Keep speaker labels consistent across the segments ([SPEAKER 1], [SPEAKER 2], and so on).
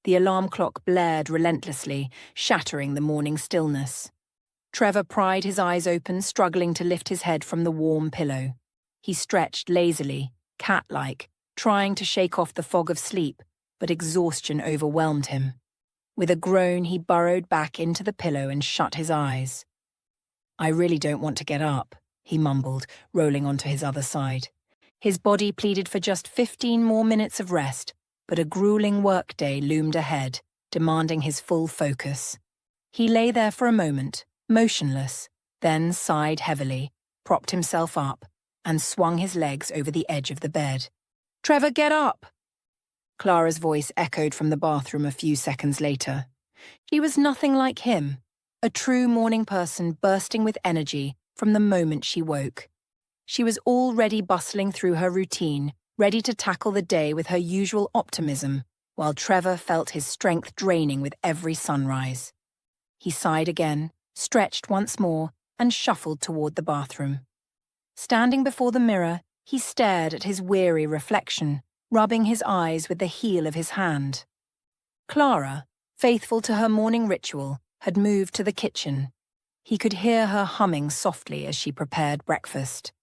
[SPEAKER 1] The alarm clock blared relentlessly, shattering the morning stillness. Trevor pried his eyes open, struggling to lift his head from the warm pillow. He stretched lazily, cat-like, trying to shake off the fog of sleep, but exhaustion overwhelmed him. With a groan, he burrowed back into the pillow and shut his eyes. "I really don't want to get up," he mumbled, rolling onto his other side. His body pleaded for just 15 more minutes of rest, but a grueling workday loomed ahead, demanding his full focus. He lay there for a moment, motionless, then sighed heavily, propped himself up, and swung his legs over the edge of the bed. "Trevor, get up!" Clara's voice echoed from the bathroom a few seconds later. She was nothing like him, a true morning person bursting with energy from the moment she woke. She was already bustling through her routine, ready to tackle the day with her usual optimism, while Trevor felt his strength draining with every sunrise. He sighed again, stretched once more, and shuffled toward the bathroom. Standing before the mirror, he stared at his weary reflection, rubbing his eyes with the heel of his hand. Clara, faithful to her morning ritual, had moved to the kitchen. He could hear her humming softly as she prepared breakfast.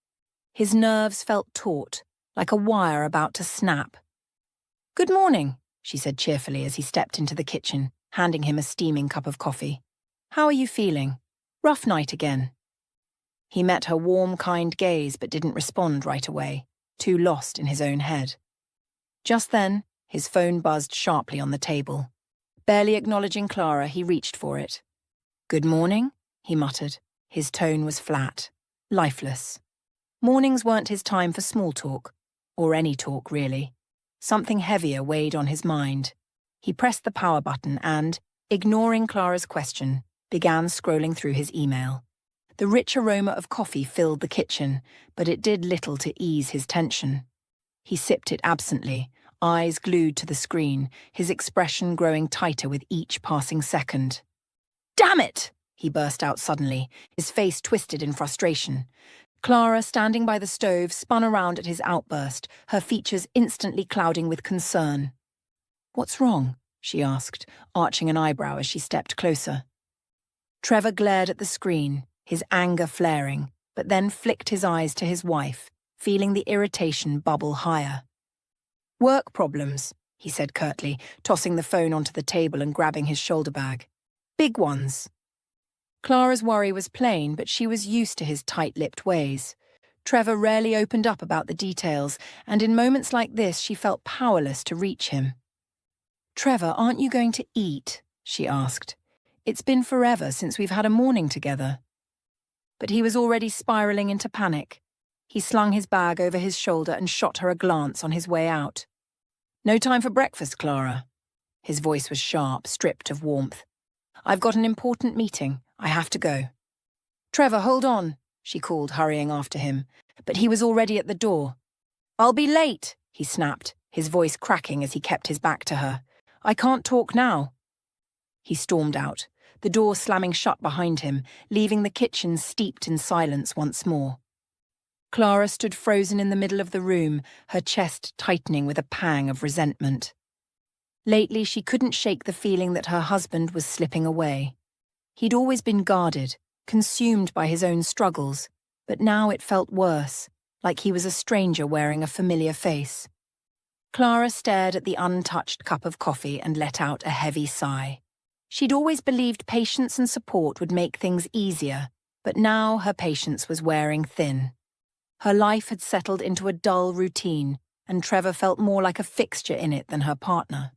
[SPEAKER 1] His nerves felt taut, like a wire about to snap. "Good morning," she said cheerfully as he stepped into the kitchen, handing him a steaming cup of coffee. "How are you feeling? Rough night again?" He met her warm, kind gaze but didn't respond right away, too lost in his own head. Just then, his phone buzzed sharply on the table. Barely acknowledging Clara, he reached for it. "Good morning," he muttered. His tone was flat, lifeless. Mornings weren't his time for small talk, or any talk really. Something heavier weighed on his mind. He pressed the power button and, ignoring Clara's question, began scrolling through his email. The rich aroma of coffee filled the kitchen, but it did little to ease his tension. He sipped it absently, eyes glued to the screen, his expression growing tighter with each passing second. "Damn it!" he burst out suddenly, his face twisted in frustration. Clara, standing by the stove, spun around at his outburst, her features instantly clouding with concern. "What's wrong?" she asked, arching an eyebrow as she stepped closer. Trevor glared at the screen, his anger flaring, but then flicked his eyes to his wife, feeling the irritation bubble higher. "Work problems," he said curtly, tossing the phone onto the table and grabbing his shoulder bag. "Big ones." Clara's worry was plain, but she was used to his tight-lipped ways. Trevor rarely opened up about the details, and in moments like this she felt powerless to reach him. "Trevor, aren't you going to eat?" she asked. "It's been forever since we've had a morning together." But he was already spiraling into panic. He slung his bag over his shoulder and shot her a glance on his way out. "No time for breakfast, Clara." His voice was sharp, stripped of warmth. "I've got an important meeting. I have to go." "Trevor, hold on," she called, hurrying after him. But he was already at the door. "I'll be late," he snapped, his voice cracking as he kept his back to her. "I can't talk now." He stormed out, the door slamming shut behind him, leaving the kitchen steeped in silence once more. Clara stood frozen in the middle of the room, her chest tightening with a pang of resentment. Lately, she couldn't shake the feeling that her husband was slipping away. He'd always been guarded, consumed by his own struggles, but now it felt worse, like he was a stranger wearing a familiar face. Clara stared at the untouched cup of coffee and let out a heavy sigh. She'd always believed patience and support would make things easier, but now her patience was wearing thin. Her life had settled into a dull routine, and Trevor felt more like a fixture in it than her partner.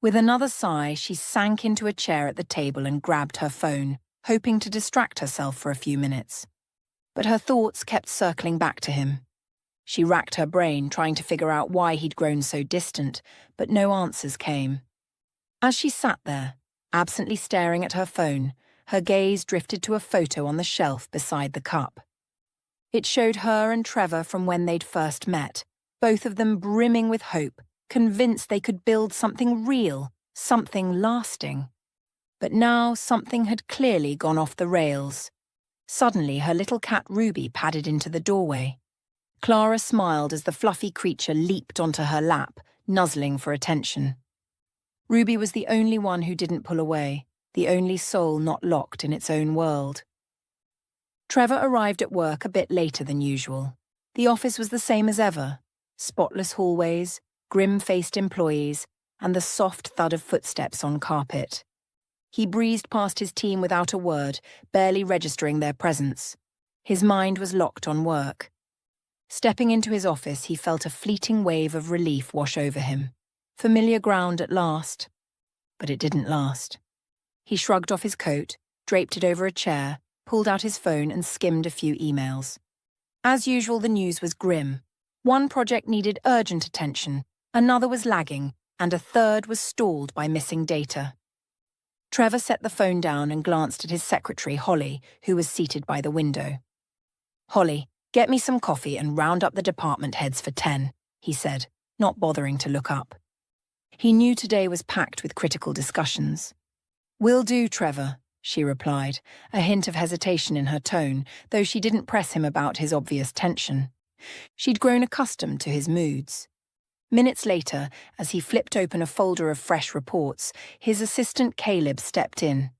[SPEAKER 1] With another sigh, she sank into a chair at the table and grabbed her phone, hoping to distract herself for a few minutes. But her thoughts kept circling back to him. She racked her brain, trying to figure out why he'd grown so distant, but no answers came. As she sat there, absently staring at her phone, her gaze drifted to a photo on the shelf beside the cup. It showed her and Trevor from when they'd first met, both of them brimming with hope, convinced they could build something real, something lasting. But now something had clearly gone off the rails. Suddenly, her little cat Ruby padded into the doorway. Clara smiled as the fluffy creature leaped onto her lap, nuzzling for attention. Ruby was the only one who didn't pull away, the only soul not locked in its own world. Trevor arrived at work a bit later than usual. The office was the same as ever: spotless hallways, grim-faced employees, and the soft thud of footsteps on carpet. He breezed past his team without a word, barely registering their presence. His mind was locked on work. Stepping into his office, he felt a fleeting wave of relief wash over him. Familiar ground at last. But it didn't last. He shrugged off his coat, draped it over a chair, pulled out his phone and skimmed a few emails. As usual, the news was grim. One project needed urgent attention, another was lagging, and a third was stalled by missing data. Trevor set the phone down and glanced at his secretary, Holly, who was seated by the window. "Holly, get me some coffee and round up the department heads for 10, he said, not bothering to look up. He knew today was packed with critical discussions. "Will do, Trevor," she replied, a hint of hesitation in her tone, though she didn't press him about his obvious tension. She'd grown accustomed to his moods. Minutes later, as he flipped open a folder of fresh reports, his assistant Caleb stepped in.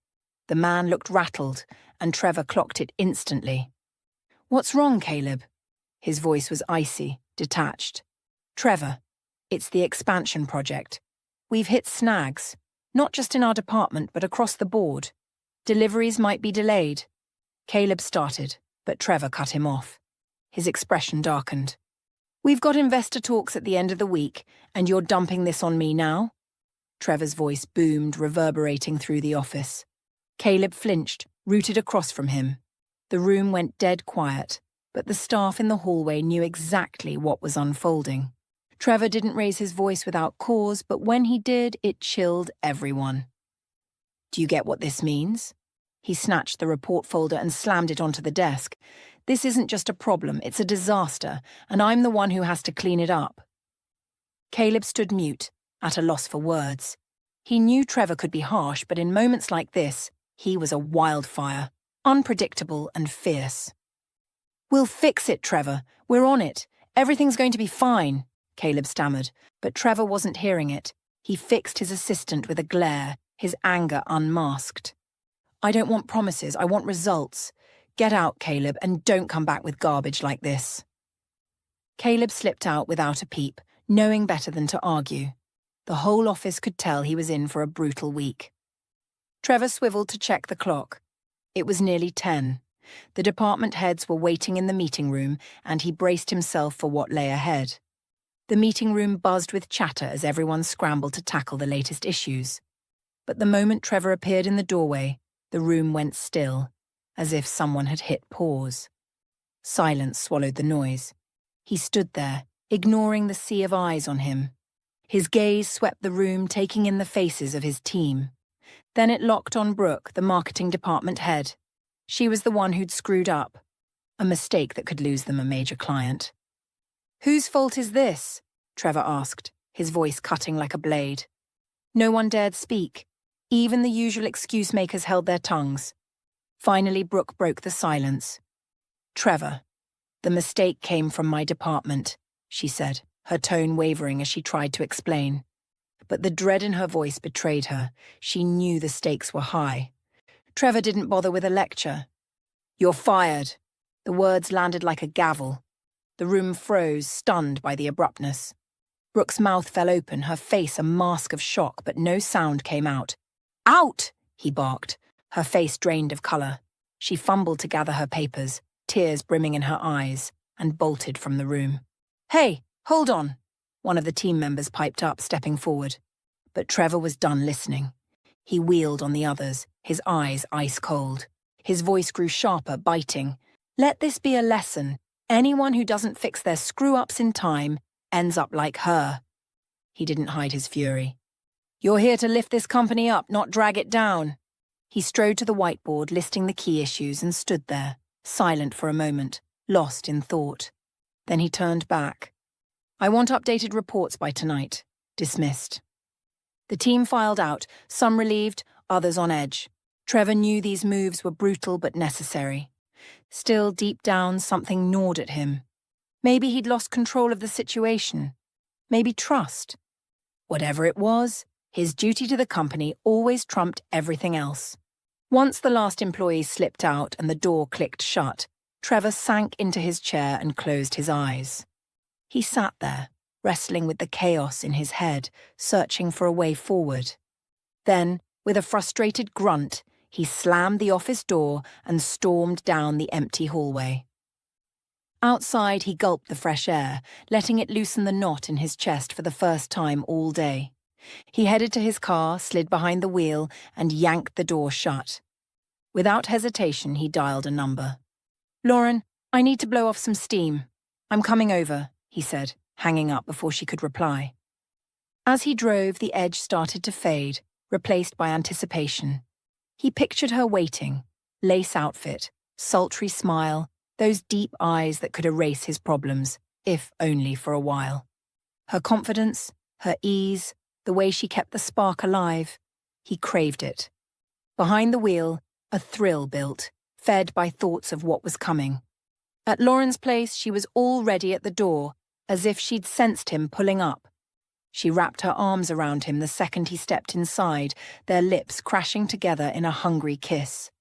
[SPEAKER 1] The man looked rattled, and Trevor clocked it instantly. "What's wrong, Caleb?" His voice was icy, detached. "Trevor, it's the expansion project. We've hit snags, not just in our department, but across the board. Deliveries might be delayed." Caleb started, but Trevor cut him off. His expression darkened. "We've got investor talks at the end of the week, and you're dumping this on me now?" Trevor's voice boomed, reverberating through the office. Caleb flinched, rooted across from him. The room went dead quiet, but the staff in the hallway knew exactly what was unfolding. Trevor didn't raise his voice without cause, but when he did, it chilled everyone. "Do you get what this means?" He snatched the report folder and slammed it onto the desk. "This isn't just a problem, it's a disaster, and I'm the one who has to clean it up." Caleb stood mute, at a loss for words. He knew Trevor could be harsh, but in moments like this, he was a wildfire, unpredictable and fierce. "We'll fix it, Trevor. We're on it. Everything's going to be fine," Caleb stammered, but Trevor wasn't hearing it. He fixed his assistant with a glare, his anger unmasked. "I don't want promises, I want results. Get out, Caleb, and don't come back with garbage like this." Caleb slipped out without a peep, knowing better than to argue. The whole office could tell he was in for a brutal week. Trevor swiveled to check the clock. It was nearly 10. The department heads were waiting in the meeting room, and he braced himself for what lay ahead. The meeting room buzzed with chatter as everyone scrambled to tackle the latest issues. But the moment Trevor appeared in the doorway, the room went still, as if someone had hit pause. Silence swallowed the noise. He stood there, ignoring the sea of eyes on him. His gaze swept the room, taking in the faces of his team. Then it locked on Brooke, the marketing department head. She was the one who'd screwed up. A mistake that could lose them a major client. "Whose fault is this?" Trevor asked, his voice cutting like a blade. No one dared speak. Even the usual excuse-makers held their tongues. Finally, Brooke broke the silence. "Trevor, the mistake came from my department," she said, her tone wavering as she tried to explain. But the dread in her voice betrayed her. She knew the stakes were high. Trevor didn't bother with a lecture. "You're fired." The words landed like a gavel. The room froze, stunned by the abruptness. Brooke's mouth fell open, her face a mask of shock, but no sound came out. "Out!" he barked, her face drained of colour. She fumbled to gather her papers, tears brimming in her eyes, and bolted from the room. "Hey, hold on," one of the team members piped up, stepping forward. But Trevor was done listening. He wheeled on the others, his eyes ice-cold. His voice grew sharper, biting. "Let this be a lesson. Anyone who doesn't fix their screw-ups in time ends up like her." He didn't hide his fury. "You're here to lift this company up, not drag it down." He strode to the whiteboard, listing the key issues, and stood there, silent for a moment, lost in thought. Then he turned back. "I want updated reports by tonight." Dismissed. The team filed out, some relieved, others on edge. Trevor knew these moves were brutal but necessary. Still, deep down, something gnawed at him. Maybe he'd lost control of the situation. Maybe trust. Whatever it was, His duty to the company always trumped everything else. Once the last employee slipped out and the door clicked shut, Trevor sank into his chair and closed his eyes. He sat there, wrestling with the chaos in his head, searching for a way forward. Then, with a frustrated grunt, he slammed the office door and stormed down the empty hallway. Outside, he gulped the fresh air, letting it loosen the knot in his chest for the first time all day. He headed to his car, slid behind the wheel, and yanked the door shut. Without hesitation, he dialed a number. "Lauren, I need to blow off some steam. I'm coming over," he said, hanging up before she could reply. As he drove, the edge started to fade, replaced by anticipation. He pictured her waiting, lace outfit, sultry smile, those deep eyes that could erase his problems, if only for a while. Her confidence, her ease, the way she kept the spark alive. He craved it. Behind the wheel, a thrill built, fed by thoughts of what was coming. At Lauren's place, she was already at the door, as if she'd sensed him pulling up. She wrapped her arms around him the second he stepped inside, their lips crashing together in a hungry kiss.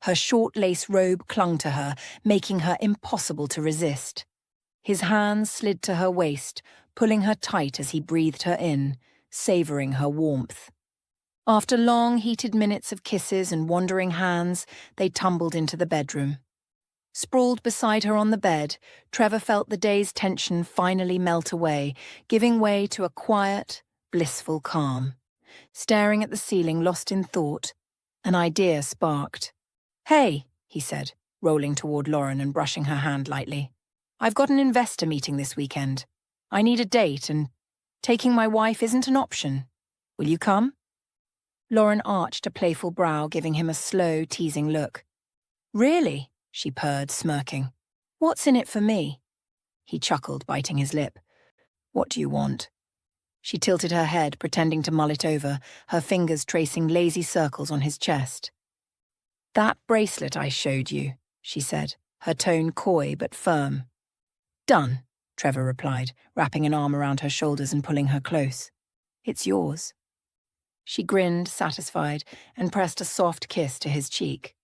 [SPEAKER 1] Her short lace robe clung to her, making her impossible to resist. His hands slid to her waist, pulling her tight as he breathed her in, savoring her warmth. After long, heated minutes of kisses and wandering hands, they tumbled into the bedroom. Sprawled beside her on the bed, Trevor felt the day's tension finally melt away, giving way to a quiet, blissful calm. Staring at the ceiling, lost in thought, an idea sparked. "Hey," he said, rolling toward Lauren and brushing her hand lightly. "I've got an investor meeting this weekend. I need a date, and taking my wife isn't an option. Will you come?" Lauren arched a playful brow, giving him a slow, teasing look. "Really?" she purred, smirking. "What's in it for me?" He chuckled, biting his lip. "What do you want?" She tilted her head, pretending to mull it over, her fingers tracing lazy circles on his chest. "That bracelet I showed you," she said, her tone coy but firm. "Done," Trevor replied, wrapping an arm around her shoulders and pulling her close. "It's yours." She grinned, satisfied, and pressed a soft kiss to his cheek.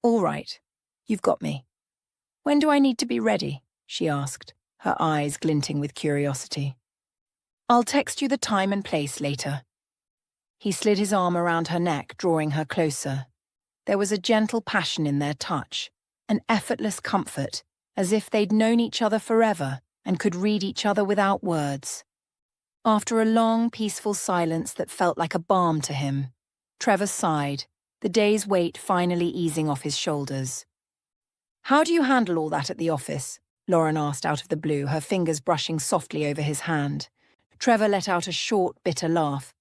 [SPEAKER 1] "All right. You've got me." "When do I need to be ready?" she asked, her eyes glinting with curiosity. "I'll text you the time and place later." He slid his arm around her neck, drawing her closer. There was a gentle passion in their touch, an effortless comfort, as if they'd known each other forever and could read each other without words. After a long, peaceful silence that felt like a balm to him, Trevor sighed, the day's weight finally easing off his shoulders. "How do you handle all that at the office?" Lauren asked out of the blue, her fingers brushing softly over his hand. Trevor let out a short, bitter laugh.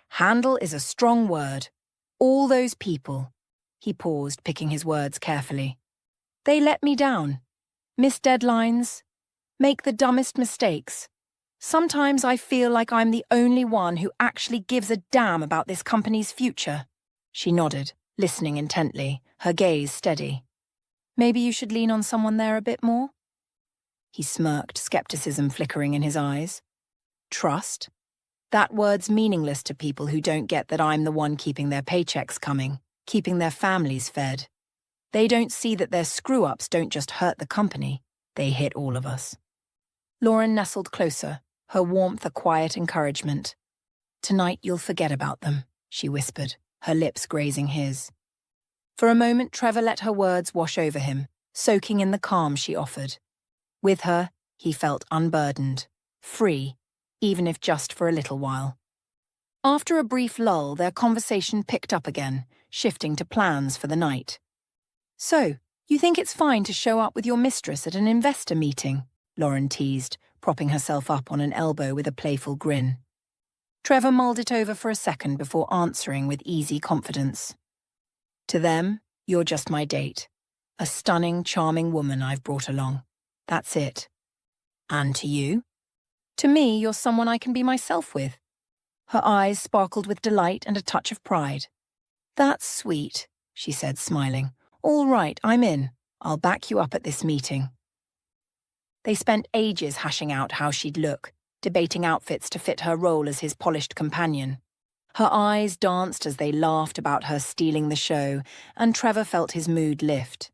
[SPEAKER 1] "Handle is a strong word. All those people." He paused, picking his words carefully. "They let me down. Miss deadlines. Make the dumbest mistakes. Sometimes I feel like I'm the only one who actually gives a damn about this company's future." She nodded, listening intently, her gaze steady. "Maybe you should lean on someone there a bit more?" He smirked, skepticism flickering in his eyes. "Trust? That word's meaningless to people who don't get that I'm the one keeping their paychecks coming, keeping their families fed. They don't see that their screw-ups don't just hurt the company, they hit all of us." Lauren nestled closer, her warmth a quiet encouragement. "Tonight you'll forget about them," she whispered, her lips grazing his. For a moment, Trevor let her words wash over him, soaking in the calm she offered. With her, he felt unburdened, free, even if just for a little while. After a brief lull, their conversation picked up again, shifting to plans for the night. "So, you think it's fine to show up with your mistress at an investor meeting?" Lauren teased, propping herself up on an elbow with a playful grin. Trevor mulled it over for a second before answering with easy confidence. "To them, you're just my date. A stunning, charming woman I've brought along. That's it. And to you? To me, you're someone I can be myself with." Her eyes sparkled with delight and a touch of pride. "That's sweet," she said, smiling. "All right, I'm in. I'll back you up at this meeting." They spent ages hashing out how she'd look, debating outfits to fit her role as his polished companion. Her eyes danced as they laughed about her stealing the show, and Trevor felt his mood lift.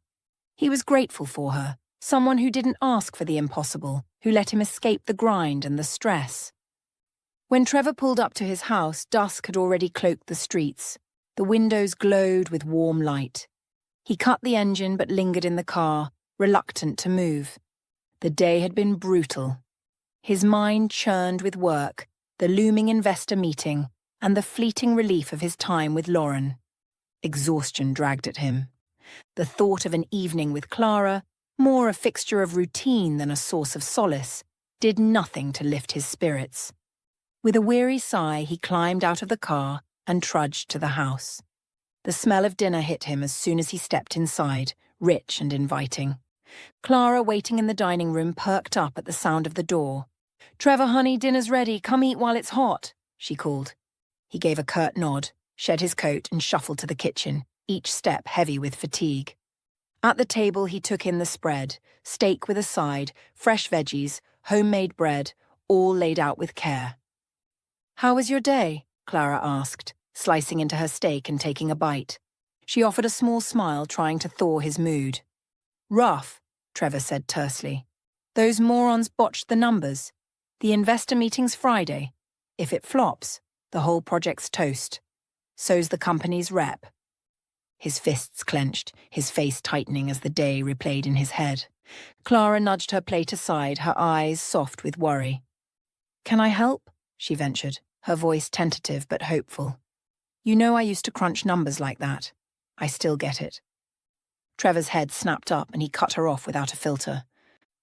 [SPEAKER 1] He was grateful for her, someone who didn't ask for the impossible, who let him escape the grind and the stress. When Trevor pulled up to his house, dusk had already cloaked the streets. The windows glowed with warm light. He cut the engine but lingered in the car, reluctant to move. The day had been brutal. His mind churned with work, the looming investor meeting, and the fleeting relief of his time with Lauren. Exhaustion dragged at him. The thought of an evening with Clara, more a fixture of routine than a source of solace, did nothing to lift his spirits. With a weary sigh, he climbed out of the car and trudged to the house. The smell of dinner hit him as soon as he stepped inside, rich and inviting. Clara, waiting in the dining room, perked up at the sound of the door. "Trevor, honey, dinner's ready. Come eat while it's hot," she called. He gave a curt nod, shed his coat and shuffled to the kitchen, each step heavy with fatigue. At the table he took in the spread, steak with a side, fresh veggies, homemade bread, all laid out with care. "How was your day?" Clara asked, slicing into her steak and taking a bite. She offered a small smile, trying to thaw his mood. "Rough," Trevor said tersely. "Those morons botched the numbers. The investor meeting's Friday. If it flops, the whole project's toast. So's the company's rep." His fists clenched, his face tightening as the day replayed in his head. Clara nudged her plate aside, her eyes soft with worry. "Can I help?" she ventured, her voice tentative but hopeful. "You know I used to crunch numbers like that. I still get it." Trevor's head snapped up and he cut her off without a filter.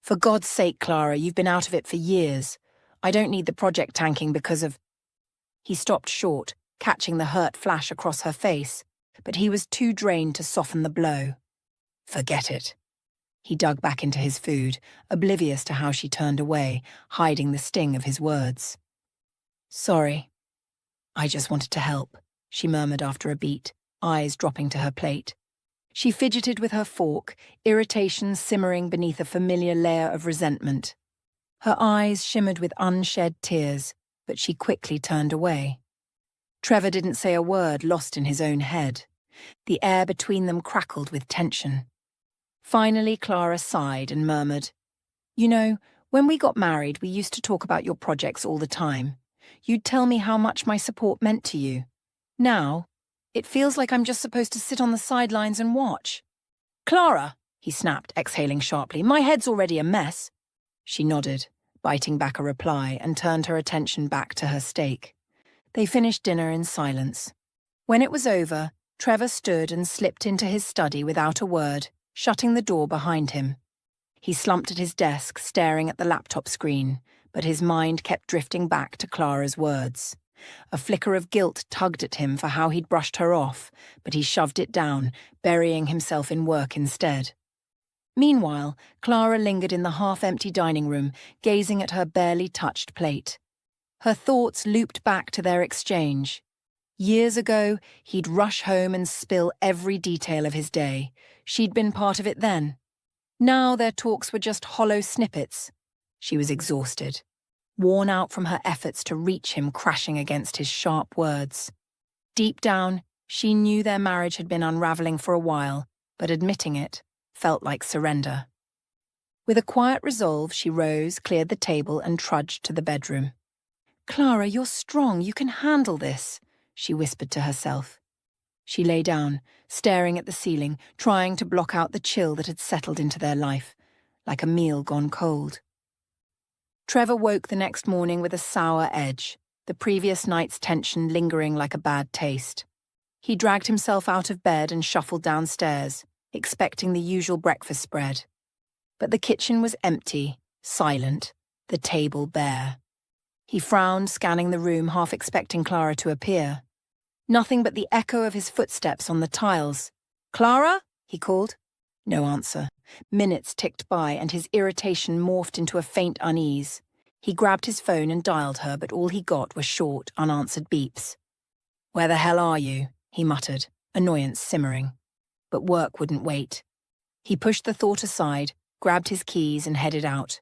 [SPEAKER 1] "For God's sake, Clara, you've been out of it for years. I don't need the project tanking because of—" He stopped short, catching the hurt flash across her face, but he was too drained to soften the blow. "Forget it." He dug back into his food, oblivious to how she turned away, hiding the sting of his words. "Sorry. I just wanted to help," she murmured after a beat, eyes dropping to her plate. She fidgeted with her fork, irritation simmering beneath a familiar layer of resentment. Her eyes shimmered with unshed tears, but she quickly turned away. Trevor didn't say a word, lost in his own head. The air between them crackled with tension. Finally, Clara sighed and murmured, "You know, when we got married, we used to talk about your projects all the time. You'd tell me how much my support meant to you. Now, it feels like I'm just supposed to sit on the sidelines and watch." "Clara," he snapped, exhaling sharply, "my head's already a mess." She nodded, biting back a reply, and turned her attention back to her steak. They finished dinner in silence. When it was over, Trevor stood and slipped into his study without a word, shutting the door behind him. He slumped at his desk, staring at the laptop screen, but his mind kept drifting back to Clara's words. A flicker of guilt tugged at him for how he'd brushed her off, but he shoved it down, burying himself in work instead. Meanwhile, Clara lingered in the half-empty dining room, gazing at her barely touched plate. Her thoughts looped back to their exchange. Years ago, he'd rush home and spill every detail of his day. She'd been part of it then. Now their talks were just hollow snippets. She was exhausted, worn out from her efforts to reach him crashing against his sharp words. Deep down, she knew their marriage had been unraveling for a while, but admitting it felt like surrender. With a quiet resolve, she rose, cleared the table, and trudged to the bedroom. "Clara, you're strong. You can handle this," she whispered to herself. She lay down, staring at the ceiling, trying to block out the chill that had settled into their life, like a meal gone cold. Trevor woke the next morning with a sour edge, the previous night's tension lingering like a bad taste. He dragged himself out of bed and shuffled downstairs, expecting the usual breakfast spread. But the kitchen was empty, silent, the table bare. He frowned, scanning the room, half expecting Clara to appear. Nothing but the echo of his footsteps on the tiles. "Clara?" he called. No answer. Minutes ticked by, and his irritation morphed into a faint unease. He grabbed his phone and dialed her, but all he got were short, unanswered beeps. "Where the hell are you?" he muttered, annoyance simmering. But work wouldn't wait. He pushed the thought aside, grabbed his keys and headed out.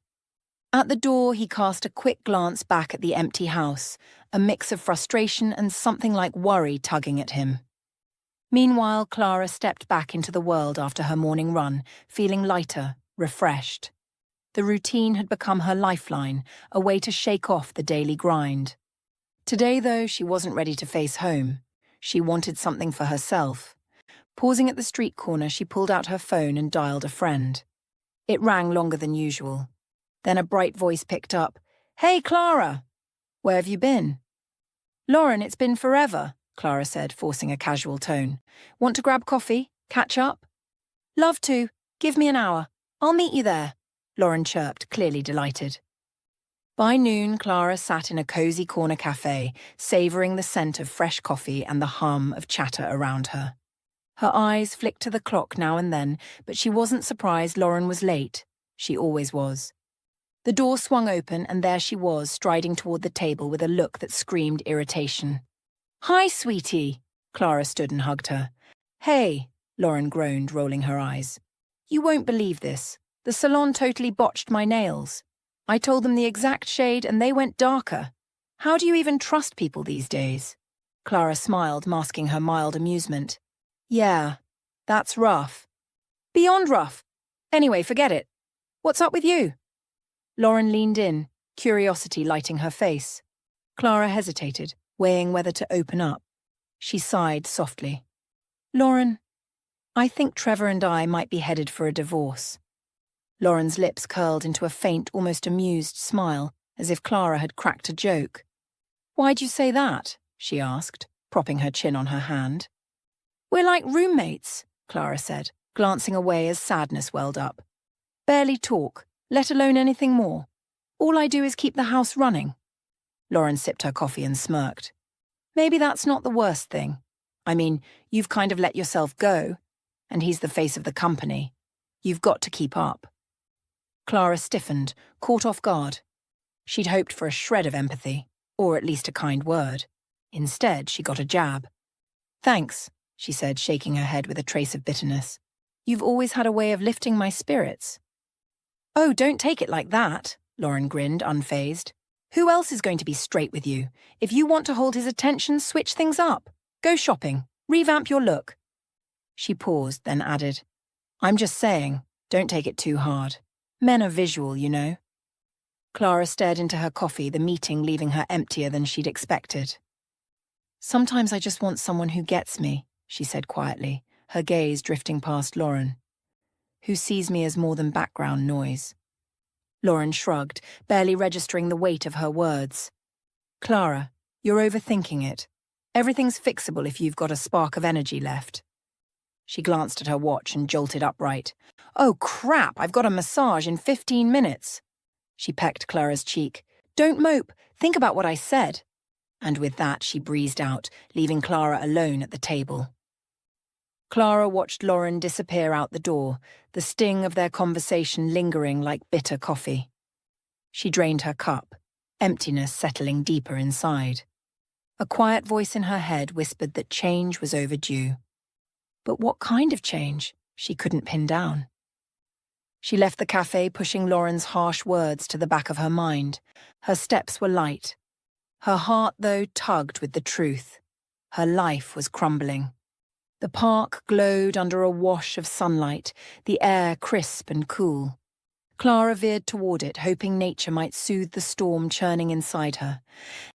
[SPEAKER 1] At the door, he cast a quick glance back at the empty house, a mix of frustration and something like worry tugging at him. Meanwhile, Clara stepped back into the world after her morning run, feeling lighter, refreshed. The routine had become her lifeline, a way to shake off the daily grind. Today, though, she wasn't ready to face home. She wanted something for herself. Pausing at the street corner, she pulled out her phone and dialed a friend. It rang longer than usual. Then a bright voice picked up. "Hey, Clara! Where have you been?" "Lauren, it's been forever," Clara said, forcing a casual tone. "Want to grab coffee? Catch up?" "Love to. Give me an hour. I'll meet you there," Lauren chirped, clearly delighted. By noon, Clara sat in a cozy corner cafe, savouring the scent of fresh coffee and the hum of chatter around her. Her eyes flicked to the clock now and then, but she wasn't surprised Lauren was late. She always was. The door swung open, and there she was, striding toward the table with a look that screamed irritation. "Hi, sweetie." Clara stood and hugged her. "Hey," Lauren groaned, rolling her eyes. "You won't believe this. The salon totally botched my nails. I told them the exact shade and they went darker. How do you even trust people these days?" Clara smiled, masking her mild amusement. "Yeah, that's rough." "Beyond rough. Anyway, forget it. What's up with you?" Lauren leaned in, curiosity lighting her face. Clara hesitated, weighing whether to open up. She sighed softly. "Lauren, I think Trevor and I might be headed for a divorce." Lauren's lips curled into a faint, almost amused smile, as if Clara had cracked a joke. "Why'd you say that?" she asked, propping her chin on her hand. "We're like roommates," Clara said, glancing away as sadness welled up. "Barely talk, let alone anything more. All I do is keep the house running." Lauren sipped her coffee and smirked. "Maybe that's not the worst thing. I mean, you've kind of let yourself go, and he's the face of the company. You've got to keep up." Clara stiffened, caught off guard. She'd hoped for a shred of empathy, or at least a kind word. Instead, she got a jab. "Thanks," she said, shaking her head with a trace of bitterness. "You've always had a way of lifting my spirits." "Oh, don't take it like that," Lauren grinned, unfazed. "Who else is going to be straight with you? If you want to hold his attention, switch things up. Go shopping. Revamp your look." She paused, then added, "I'm just saying, don't take it too hard. Men are visual, you know." Clara stared into her coffee, the meeting leaving her emptier than she'd expected. "Sometimes I just want someone who gets me," she said quietly, her gaze drifting past Lauren. "Who sees me as more than background noise." Lauren shrugged, barely registering the weight of her words. "Clara, you're overthinking it. Everything's fixable if you've got a spark of energy left." She glanced at her watch and jolted upright. "Oh, crap, I've got a massage in 15 minutes. She pecked Clara's cheek. "Don't mope. Think about what I said." And with that, she breezed out, leaving Clara alone at the table. Clara watched Lauren disappear out the door, the sting of their conversation lingering like bitter coffee. She drained her cup, emptiness settling deeper inside. A quiet voice in her head whispered that change was overdue. But what kind of change? She couldn't pin down. She left the cafe, pushing Lauren's harsh words to the back of her mind. Her steps were light. Her heart, though, tugged with the truth. Her life was crumbling. The park glowed under a wash of sunlight, the air crisp and cool. Clara veered toward it, hoping nature might soothe the storm churning inside her.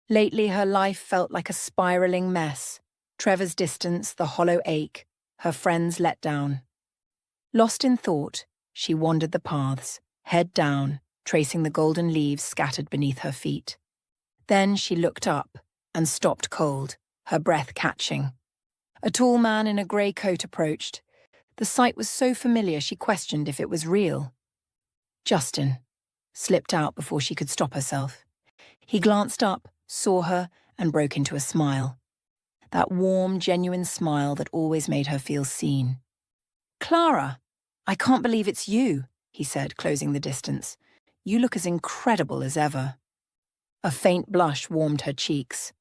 [SPEAKER 1] Lately, her life felt like a spiraling mess. Trevor's distance, the hollow ache, her friends let down. Lost in thought, she wandered the paths, head down, tracing the golden leaves scattered beneath her feet. Then she looked up and stopped cold, her breath catching. A tall man in a grey coat approached. The sight was so familiar she questioned if it was real. Justin slipped out before she could stop herself. He glanced up, saw her, and broke into a smile. That warm, genuine smile that always made her feel seen. "Clara, I can't believe it's you," he said, closing the distance. "You look as incredible as ever." A faint blush warmed her cheeks.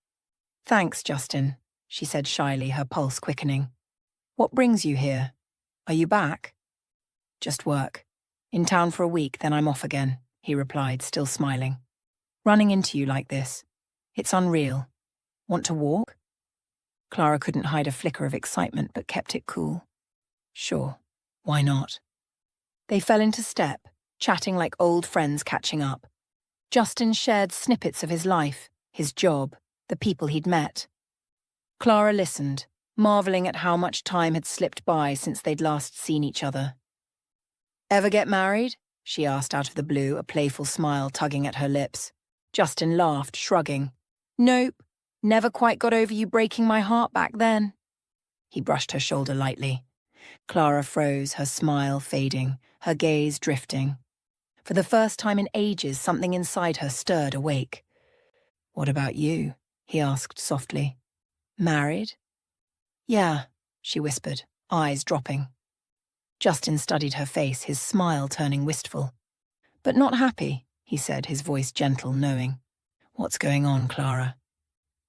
[SPEAKER 1] "Thanks, Justin," she said shyly, her pulse quickening. "What brings you here? Are you back?" "Just work. In town for a week, then I'm off again," he replied, still smiling. "Running into you like this. It's unreal. Want to walk? Clara couldn't hide a flicker of excitement but kept it cool. Sure, why not? They fell into step, chatting like old friends catching up. Justin shared snippets of his life, his job, the people he'd met. Clara listened, marveling at how much time had slipped by since they'd last seen each other. Ever get married? She asked out of the blue, a playful smile tugging at her lips. Justin laughed, shrugging. Nope, never quite got over you breaking my heart back then. He brushed her shoulder lightly. Clara froze, her smile fading, her gaze drifting. For the first time in ages, something inside her stirred awake. What about you? He asked softly. Married? Yeah, she whispered, eyes dropping. Justin studied her face, his smile turning wistful. But not happy, he said, his voice gentle, knowing. What's going on, Clara?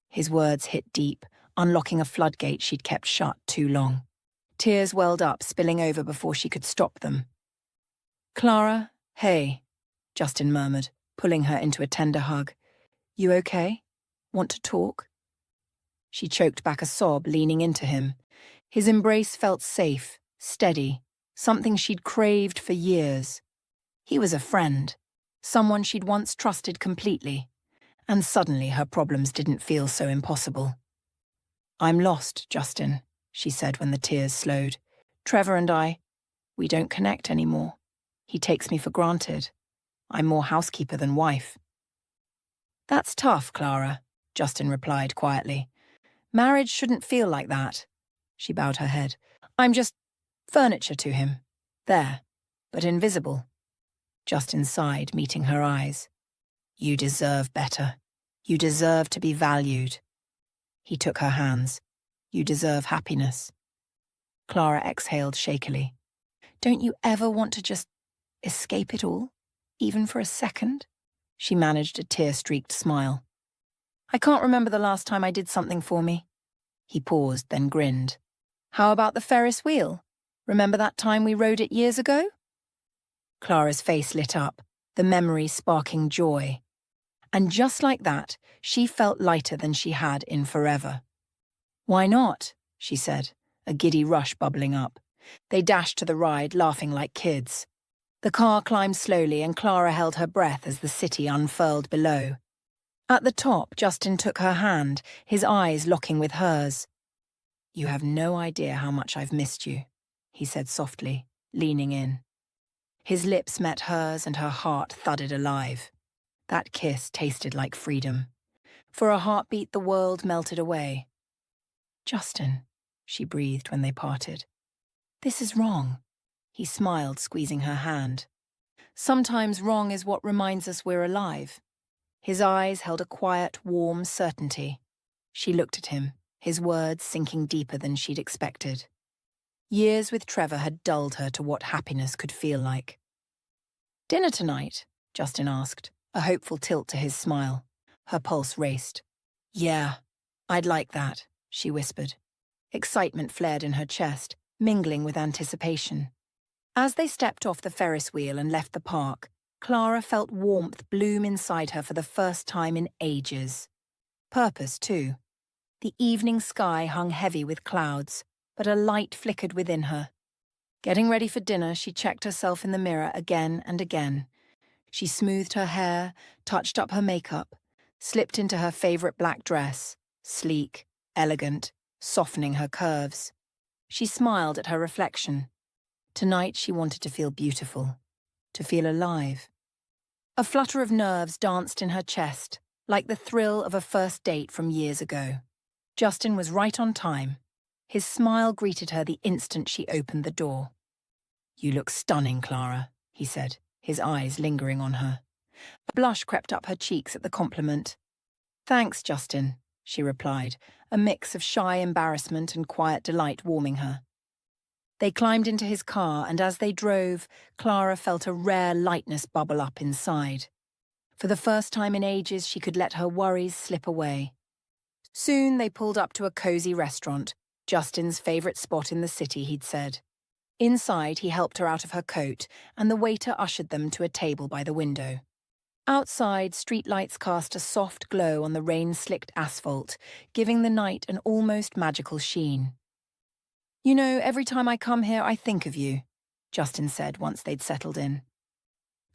[SPEAKER 1] His words hit deep, unlocking a floodgate she'd kept shut too long. Tears welled up, spilling over before she could stop them. Clara, hey, Justin murmured, pulling her into a tender hug. You okay? Want to talk? She choked back a sob, leaning into him. His embrace felt safe, steady, something she'd craved for years. He was a friend, someone she'd once trusted completely, and suddenly her problems didn't feel so impossible. I'm lost, Justin, she said when the tears slowed. Trevor and we don't connect anymore. He takes me for granted. I'm more housekeeper than wife. That's tough, Clara, Justin replied quietly. Marriage shouldn't feel like that. She bowed her head. I'm just furniture to him. There, but invisible. Justin sighed, meeting her eyes. You deserve better. You deserve to be valued. He took her hands. You deserve happiness. Clara exhaled shakily. Don't you ever want to just escape it all, even for a second? She managed a tear-streaked smile. I can't remember the last time I did something for me. He paused, then grinned. How about the Ferris wheel? Remember that time we rode it years ago? Clara's face lit up, the memory sparking joy. And just like that, she felt lighter than she had in forever. Why not? She said, a giddy rush bubbling up. They dashed to the ride, laughing like kids. The car climbed slowly and Clara held her breath as the city unfurled below. At the top, Justin took her hand, his eyes locking with hers. You have no idea how much I've missed you, he said softly, leaning in. His lips met hers and her heart thudded alive. That kiss tasted like freedom. For a heartbeat, the world melted away. Justin, she breathed when they parted. This is wrong. He smiled, squeezing her hand. Sometimes wrong is what reminds us we're alive. His eyes held a quiet, warm certainty. She looked at him, his words sinking deeper than she'd expected. Years with Trevor had dulled her to what happiness could feel like. Dinner tonight? Justin asked, a hopeful tilt to his smile. Her pulse raced. Yeah, I'd like that, she whispered. Excitement flared in her chest, mingling with anticipation. As they stepped off the Ferris wheel and left the park, Clara felt warmth bloom inside her for the first time in ages. Purpose, too. The evening sky hung heavy with clouds, but a light flickered within her. Getting ready for dinner, she checked herself in the mirror again and again. She smoothed her hair, touched up her makeup, slipped into her favorite black dress, sleek, elegant, softening her curves. She smiled at her reflection. Tonight she wanted to feel beautiful, to feel alive. A flutter of nerves danced in her chest, like the thrill of a first date from years ago. Justin was right on time. His smile greeted her the instant she opened the door. You look stunning, Clara, he said, his eyes lingering on her. A blush crept up her cheeks at the compliment. Thanks, Justin, she replied, a mix of shy embarrassment and quiet delight warming her. They climbed into his car, and as they drove, Clara felt a rare lightness bubble up inside. For the first time in ages, she could let her worries slip away. Soon they pulled up to a cozy restaurant, Justin's favourite spot in the city, he'd said. Inside, he helped her out of her coat, and the waiter ushered them to a table by the window. Outside, streetlights cast a soft glow on the rain-slicked asphalt, giving the night an almost magical sheen. "You know, every time I come here, I think of you," Justin said once they'd settled in.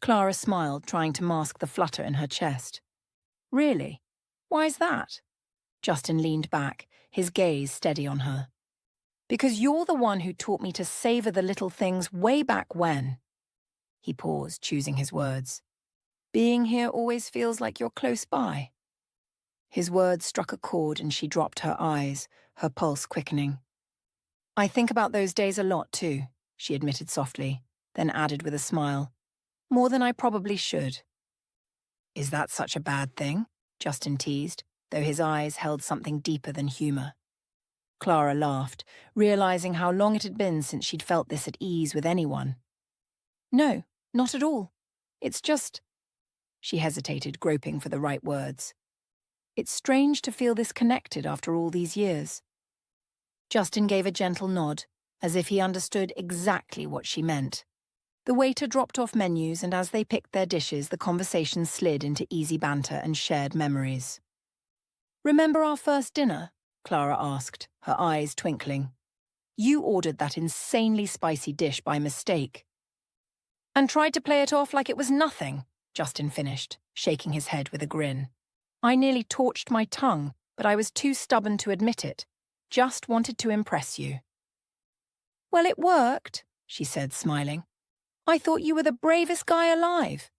[SPEAKER 1] Clara smiled, trying to mask the flutter in her chest. "Really? Why's that?" Justin leaned back, his gaze steady on her. "Because you're the one who taught me to savor the little things way back when." He paused, choosing his words. "Being here always feels like you're close by." His words struck a chord and she dropped her eyes, her pulse quickening. "I think about those days a lot too," she admitted softly, then added with a smile. "More than I probably should." "Is that such a bad thing?" Justin teased, though his eyes held something deeper than humor. Clara laughed, realizing how long it had been since she'd felt this at ease with anyone. "No, not at all. It's just—" She hesitated, groping for the right words. "It's strange to feel this connected after all these years." Justin gave a gentle nod, as if he understood exactly what she meant. The waiter dropped off menus, and as they picked their dishes, the conversation slid into easy banter and shared memories. "Remember our first dinner?" Clara asked, her eyes twinkling. "You ordered that insanely spicy dish by mistake." "And tried to play it off like it was nothing," Justin finished, shaking his head with a grin. "I nearly torched my tongue, but I was too stubborn to admit it. Just wanted to impress you." "Well, it worked," she said, smiling. "I thought you were the bravest guy alive."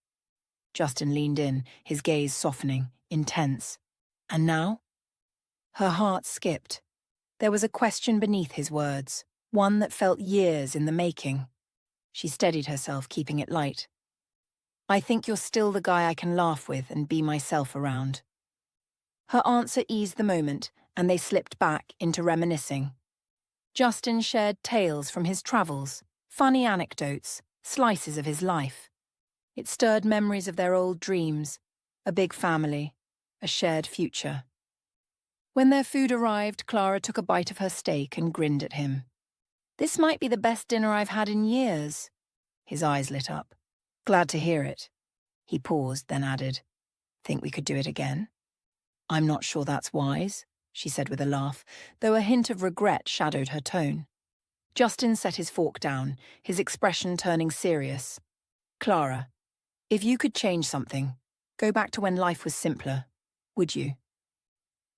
[SPEAKER 1] Justin leaned in, his gaze softening, intense. "And now?" Her heart skipped. There was a question beneath his words, one that felt years in the making. She steadied herself, keeping it light. "I think you're still the guy I can laugh with and be myself around." Her answer eased the moment, and they slipped back into reminiscing. Justin shared tales from his travels, funny anecdotes, slices of his life. It stirred memories of their old dreams, a big family, a shared future. When their food arrived, Clara took a bite of her steak and grinned at him. "This might be the best dinner I've had in years." His eyes lit up. "Glad to hear it." He paused, then added, "Think we could do it again?" "I'm not sure that's wise," she said with a laugh, though a hint of regret shadowed her tone. Justin set his fork down, his expression turning serious. "Clara, if you could change something, go back to when life was simpler, would you?"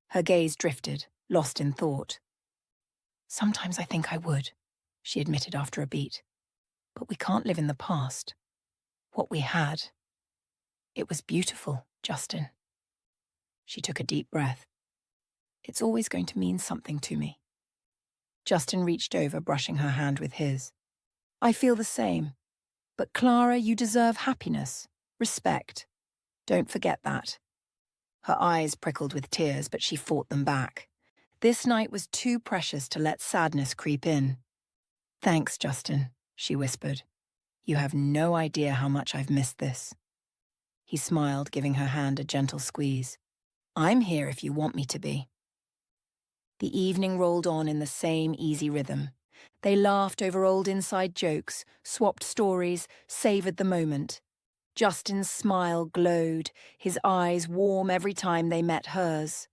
[SPEAKER 1] Her gaze drifted, lost in thought. "Sometimes I think I would," she admitted after a beat. "But we can't live in the past. What we had. It was beautiful, Justin." She took a deep breath. "It's always going to mean something to me." Justin reached over, brushing her hand with his. "I feel the same. But Clara, you deserve happiness, respect. Don't forget that." Her eyes prickled with tears, but she fought them back. This night was too precious to let sadness creep in. "Thanks, Justin," she whispered. "You have no idea how much I've missed this." He smiled, giving her hand a gentle squeeze. "I'm here if you want me to be." The evening rolled on in the same easy rhythm. They laughed over old inside jokes, swapped stories, savoured the moment. Justin's smile glowed, his eyes warm every time they met hers.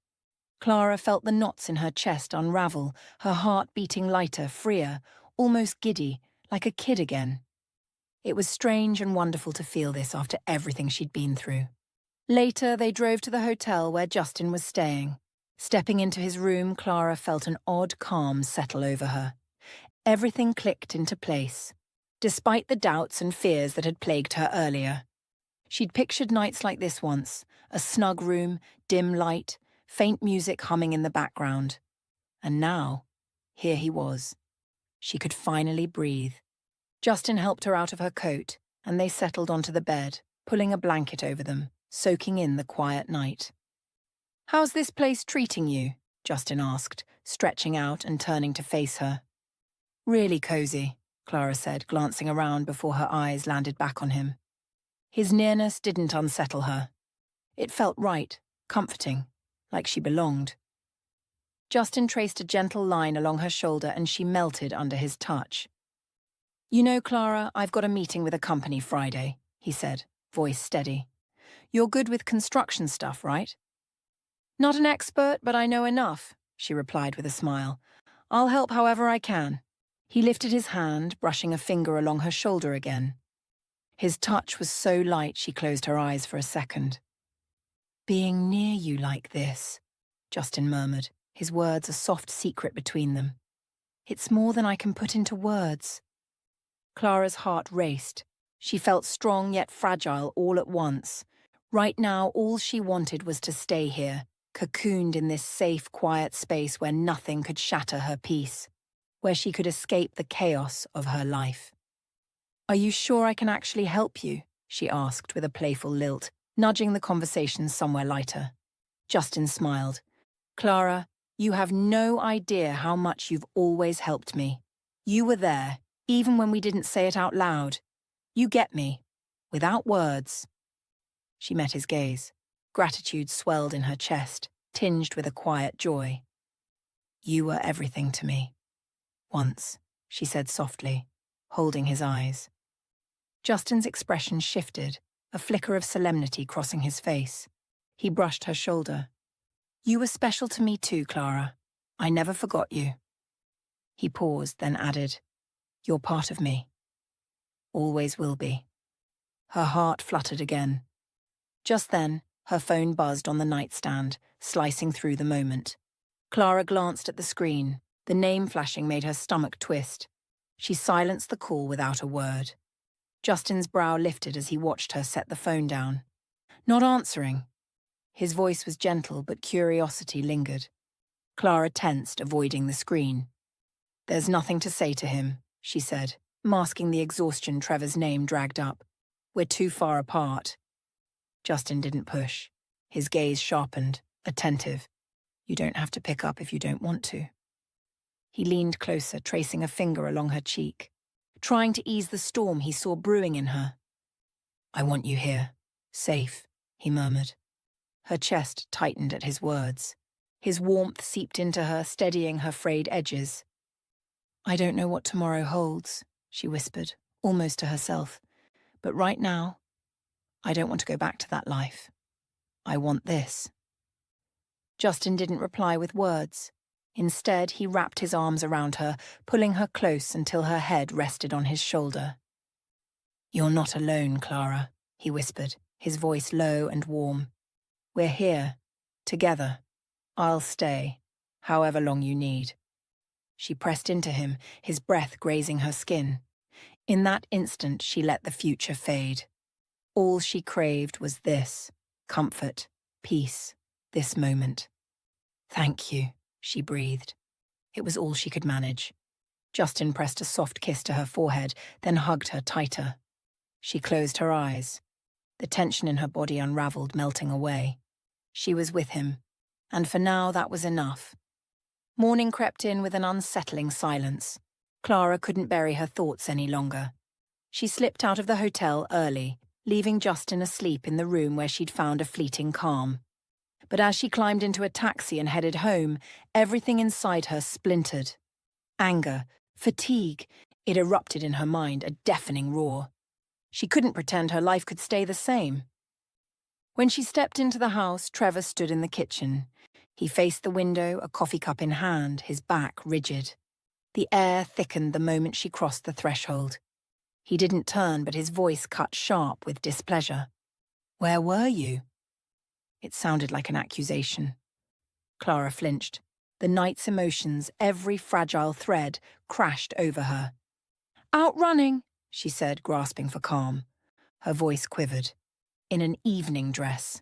[SPEAKER 1] Clara felt the knots in her chest unravel, her heart beating lighter, freer, almost giddy, like a kid again. It was strange and wonderful to feel this after everything she'd been through. Later, they drove to the hotel where Justin was staying. Stepping into his room, Clara felt an odd calm settle over her. Everything clicked into place, despite the doubts and fears that had plagued her earlier. She'd pictured nights like this once, a snug room, dim light, faint music humming in the background. And now, here he was. She could finally breathe. Justin helped her out of her coat, and they settled onto the bed, pulling a blanket over them, soaking in the quiet night. "How's this place treating you?" Justin asked, stretching out and turning to face her. "Really cozy," Clara said, glancing around before her eyes landed back on him. His nearness didn't unsettle her. It felt right, comforting, like she belonged. Justin traced a gentle line along her shoulder and she melted under his touch. "You know, Clara, I've got a meeting with a company Friday," he said, voice steady. You're good with construction stuff, right? Not an expert, but I know enough, she replied with a smile. I'll help however I can. He lifted his hand, brushing a finger along her shoulder again. His touch was so light she closed her eyes for a second. Being near you like this, Justin murmured, his words a soft secret between them. It's more than I can put into words. Clara's heart raced. She felt strong yet fragile all at once. Right now, all she wanted was to stay here, cocooned in this safe, quiet space where nothing could shatter her peace, where she could escape the chaos of her life. Are you sure I can actually help you? She asked with a playful lilt, nudging the conversation somewhere lighter. Justin smiled. Clara, you have no idea how much you've always helped me. You were there, even when we didn't say it out loud. You get me, without words. She met his gaze. Gratitude swelled in her chest, tinged with a quiet joy. You were everything to me. Once, she said softly, holding his eyes. Justin's expression shifted, a flicker of solemnity crossing his face. He brushed her shoulder. You were special to me too, Clara. I never forgot you. He paused, then added, You're part of me. Always will be. Her heart fluttered again. Just then, her phone buzzed on the nightstand, slicing through the moment. Clara glanced at the screen. The name flashing made her stomach twist. She silenced the call without a word. Justin's brow lifted as he watched her set the phone down. Not answering. His voice was gentle, but curiosity lingered. Clara tensed, avoiding the screen. There's nothing to say to him, she said, masking the exhaustion Trevor's name dragged up. We're too far apart. Justin didn't push. His gaze sharpened, attentive. You don't have to pick up if you don't want to. He leaned closer, tracing a finger along her cheek, trying to ease the storm he saw brewing in her. I want you here, safe, he murmured. Her chest tightened at his words. His warmth seeped into her, steadying her frayed edges. I don't know what tomorrow holds, she whispered, almost to herself. But right now, I don't want to go back to that life. I want this. Justin didn't reply with words. Instead, he wrapped his arms around her, pulling her close until her head rested on his shoulder. You're not alone, Clara, he whispered, his voice low and warm. We're here, together. I'll stay, however long you need. She pressed into him, his breath grazing her skin. In that instant, she let the future fade. All she craved was this, comfort, peace, this moment. Thank you, she breathed. It was all she could manage. Justin pressed a soft kiss to her forehead, then hugged her tighter. She closed her eyes. The tension in her body unraveled, melting away. She was with him, and for now that was enough. Morning crept in with an unsettling silence. Clara couldn't bury her thoughts any longer. She slipped out of the hotel early, leaving Justin asleep in the room where she'd found a fleeting calm. But as she climbed into a taxi and headed home, everything inside her splintered. Anger, fatigue, it erupted in her mind, a deafening roar. She couldn't pretend her life could stay the same. When she stepped into the house, Trevor stood in the kitchen. He faced the window, a coffee cup in hand, his back rigid. The air thickened the moment she crossed the threshold. He didn't turn, but his voice cut sharp with displeasure. Where were you? It sounded like an accusation. Clara flinched. The night's emotions, every fragile thread, crashed over her. Out running, she said, grasping for calm. Her voice quivered. In an evening dress.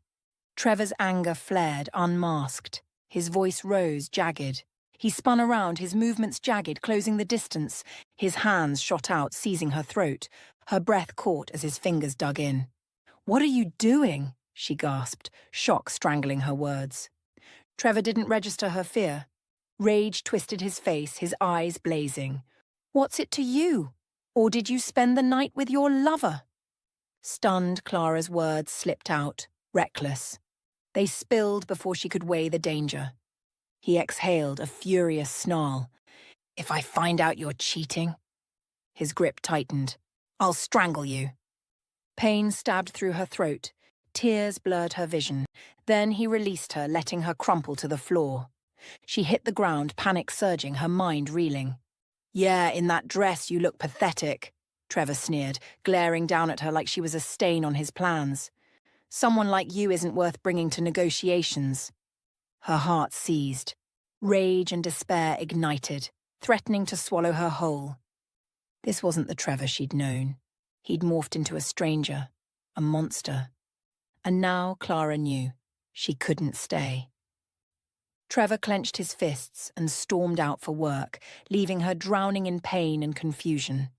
[SPEAKER 1] Trevor's anger flared, unmasked. His voice rose, jagged. He spun around, his movements jagged, closing the distance. His hands shot out, seizing her throat. Her breath caught as his fingers dug in. What are you doing? She gasped, shock strangling her words. Trevor didn't register her fear. Rage twisted his face, his eyes blazing. What's it to you? Or did you spend the night with your lover? Stunned, Clara's words slipped out, reckless. They spilled before she could weigh the danger. He exhaled, a furious snarl. If I find out you're cheating... His grip tightened. I'll strangle you. Pain stabbed through her throat. Tears blurred her vision. Then he released her, letting her crumple to the floor. She hit the ground, panic surging, her mind reeling. "Yeah, in that dress you look pathetic," Trevor sneered, glaring down at her like she was a stain on his plans. "Someone like you isn't worth bringing to negotiations." Her heart seized. Rage and despair ignited, threatening to swallow her whole. This wasn't the Trevor she'd known. He'd morphed into a stranger, a monster. And now Clara knew she couldn't stay. Trevor clenched his fists and stormed out for work, leaving her drowning in pain and confusion.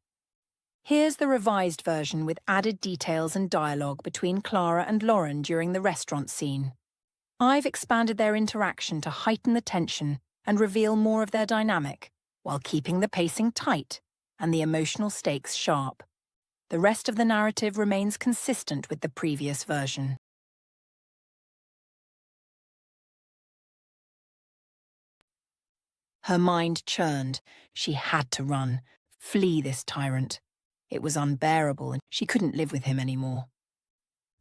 [SPEAKER 1] Here's the revised version with added details and dialogue between Clara and Lauren during the restaurant scene. I've expanded their interaction to heighten the tension and reveal more of their dynamic, while keeping the pacing tight and the emotional stakes sharp. The rest of the narrative remains consistent with the previous version. Her mind churned. She had to run, flee this tyrant. It was unbearable and she couldn't live with him anymore.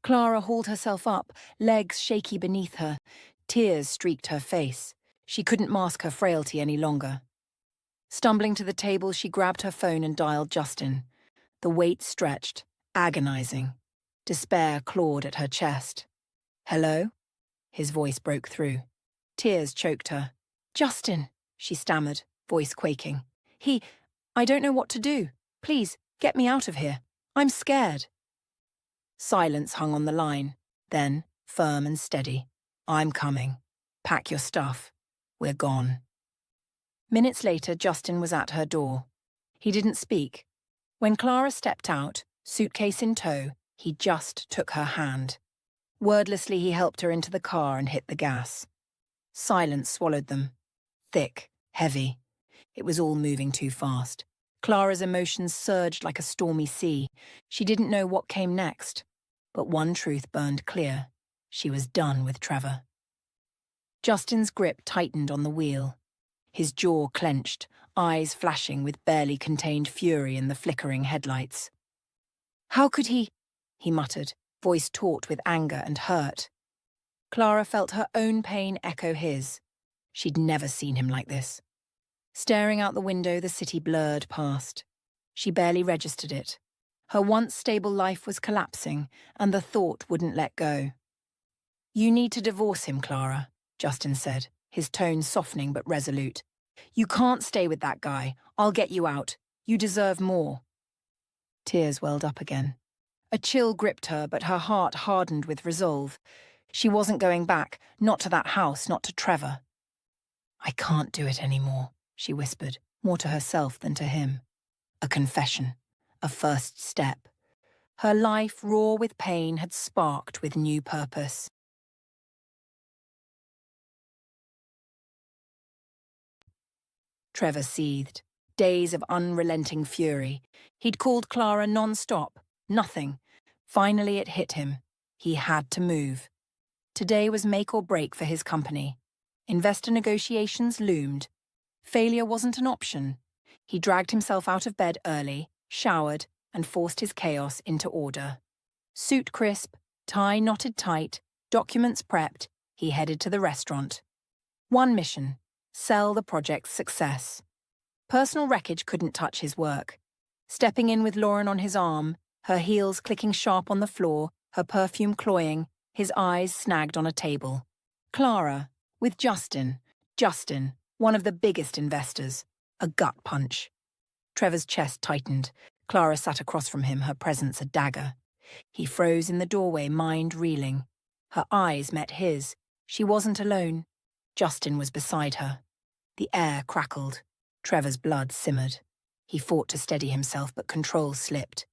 [SPEAKER 1] Clara hauled herself up, legs shaky beneath her. Tears streaked her face. She couldn't mask her frailty any longer. Stumbling to the table, she grabbed her phone and dialed Justin. The weight stretched, agonizing. Despair clawed at her chest. "Hello?" His voice broke through. Tears choked her. "Justin," she stammered, voice quaking. I don't know what to do. Please, get me out of here. I'm scared." Silence hung on the line. Then, firm and steady. "I'm coming. Pack your stuff. We're gone." Minutes later, Justin was at her door. He didn't speak. When Clara stepped out, suitcase in tow, he just took her hand. Wordlessly, he helped her into the car and hit the gas. Silence swallowed them. Thick, heavy. It was all moving too fast. Clara's emotions surged like a stormy sea. She didn't know what came next. But one truth burned clear. She was done with Trevor. Justin's grip tightened on the wheel. His jaw clenched, eyes flashing with barely contained fury in the flickering headlights. "How could he?" he muttered, voice taut with anger and hurt. Clara felt her own pain echo his. She'd never seen him like this. Staring out the window, the city blurred past. She barely registered it. Her once stable life was collapsing, and the thought wouldn't let go. "You need to divorce him, Clara," Justin said, his tone softening but resolute. "You can't stay with that guy. I'll get you out. You deserve more." Tears welled up again. A chill gripped her, but her heart hardened with resolve. She wasn't going back, not to that house, not to Trevor. "I can't do it anymore," she whispered, more to herself than to him. A confession, a first step. Her life, raw with pain, had sparked with new purpose. Trevor seethed. Days of unrelenting fury. He'd called Clara non-stop. Nothing. Finally it hit him. He had to move. Today was make or break for his company. Investor negotiations loomed. Failure wasn't an option. He dragged himself out of bed early, showered, and forced his chaos into order. Suit crisp, tie knotted tight, documents prepped, he headed to the restaurant. One mission: sell the project's success. Personal wreckage couldn't touch his work. Stepping in with Lauren on his arm, her heels clicking sharp on the floor, her perfume cloying, his eyes snagged on a table. Clara, with Justin, one of the biggest investors. A gut punch. Trevor's chest tightened. Clara sat across from him, her presence a dagger. He froze in the doorway, mind reeling. Her eyes met his. She wasn't alone. Justin was beside her. The air crackled. Trevor's blood simmered. He fought to steady himself, but control slipped.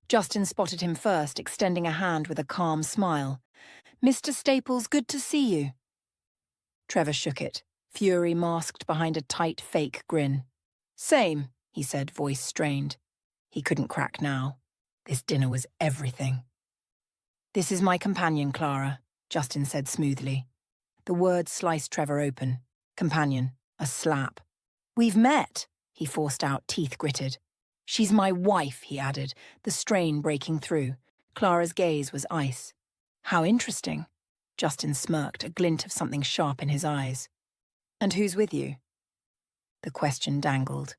[SPEAKER 1] Justin spotted him first, extending a hand with a calm smile. "Mr. Staples, good to see you." Trevor shook it, fury masked behind a tight, fake grin. "Same," he said, voice strained. He couldn't crack now. This dinner was everything. "This is my companion, Clara," Justin said smoothly. The words sliced Trevor open. Companion, a slap. "We've met," he forced out, teeth gritted. "She's my wife," he added, the strain breaking through. Clara's gaze was ice. How interesting. Justin smirked, a glint of something sharp in his eyes. And who's with you? The question dangled.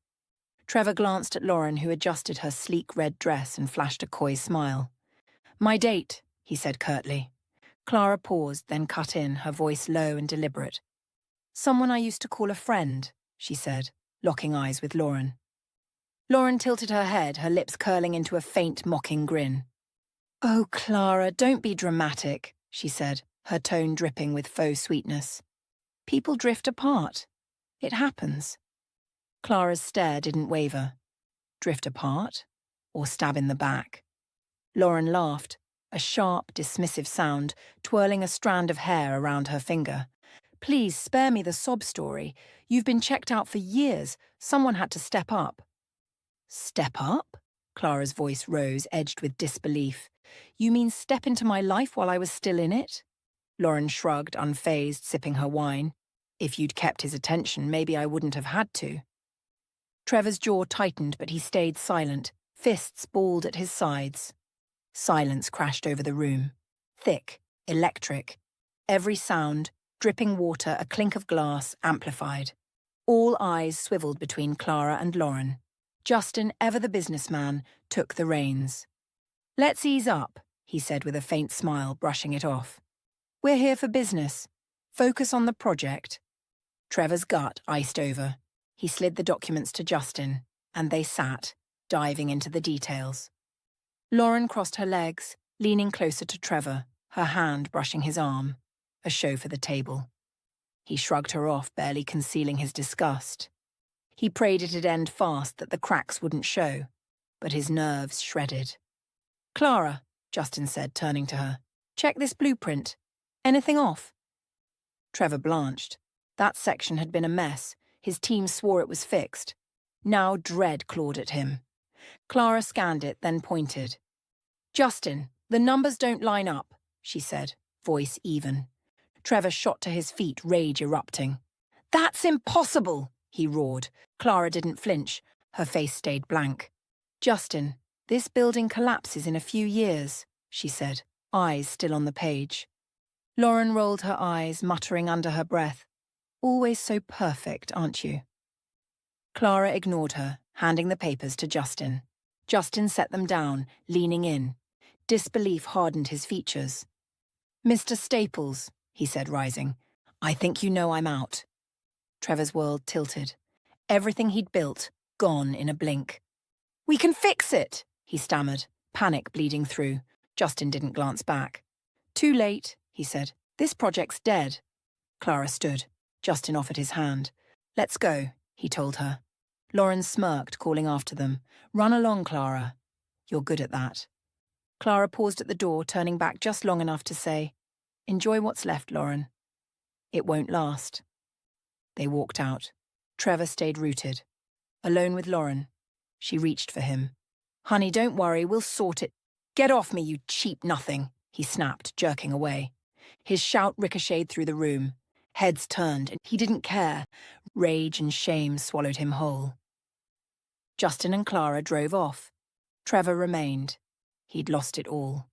[SPEAKER 1] Trevor glanced at Lauren, who adjusted her sleek red dress and flashed a coy smile. My date, he said curtly. Clara paused, then cut in, her voice low and deliberate. Someone I used to call a friend, she said, locking eyes with Lauren. Lauren tilted her head, her lips curling into a faint, mocking grin. Oh, Clara, don't be dramatic, she said, her tone dripping with faux sweetness. People drift apart. It happens. Clara's stare didn't waver. Drift apart? Or stab in the back? Lauren laughed, a sharp, dismissive sound, twirling a strand of hair around her finger. Please spare me the sob story. You've been checked out for years. Someone had to step up. Step up? Clara's voice rose, edged with disbelief. You mean step into my life while I was still in it? Lauren shrugged, unfazed, sipping her wine. If you'd kept his attention, maybe I wouldn't have had to. Trevor's jaw tightened, but he stayed silent, fists balled at his sides. Silence crashed over the room. Thick, electric. Every sound, dripping water, a clink of glass, amplified. All eyes swiveled between Clara and Lauren. Justin, ever the businessman, took the reins. Let's ease up, he said with a faint smile, brushing it off. We're here for business. Focus on the project. Trevor's gut iced over. He slid the documents to Justin, and they sat, diving into the details. Lauren crossed her legs, leaning closer to Trevor, her hand brushing his arm. A show for the table. He shrugged her off, barely concealing his disgust. He prayed it'd end fast, that the cracks wouldn't show, but his nerves shredded. Clara, Justin said, turning to her, check this blueprint. Anything off? Trevor blanched. That section had been a mess. His team swore it was fixed. Now dread clawed at him. Clara scanned it, then pointed. Justin, the numbers don't line up, she said, voice even. Trevor shot to his feet, rage erupting. That's impossible, he roared. Clara didn't flinch. Her face stayed blank. Justin, this building collapses in a few years, she said, eyes still on the page. Lauren rolled her eyes, muttering under her breath. Always so perfect, aren't you? Clara ignored her, handing the papers to Justin. Justin set them down, leaning in. Disbelief hardened his features. Mr. Staples, he said, rising, I think you know I'm out. Trevor's world tilted. Everything he'd built, gone in a blink. We can fix it, he stammered, panic bleeding through. Justin didn't glance back. Too late, he said. This project's dead. Clara stood. Justin offered his hand. Let's go, he told her. Lauren smirked, calling after them. Run along, Clara. You're good at that. Clara paused at the door, turning back just long enough to say, Enjoy what's left, Lauren. It won't last. They walked out. Trevor stayed rooted. Alone with Lauren. She reached for him. Honey, don't worry, we'll sort it. Get off me, you cheap nothing, he snapped, jerking away. His shout ricocheted through the room. Heads turned, and he didn't care. Rage and shame swallowed him whole. Justin and Clara drove off. Trevor remained. He'd lost it all.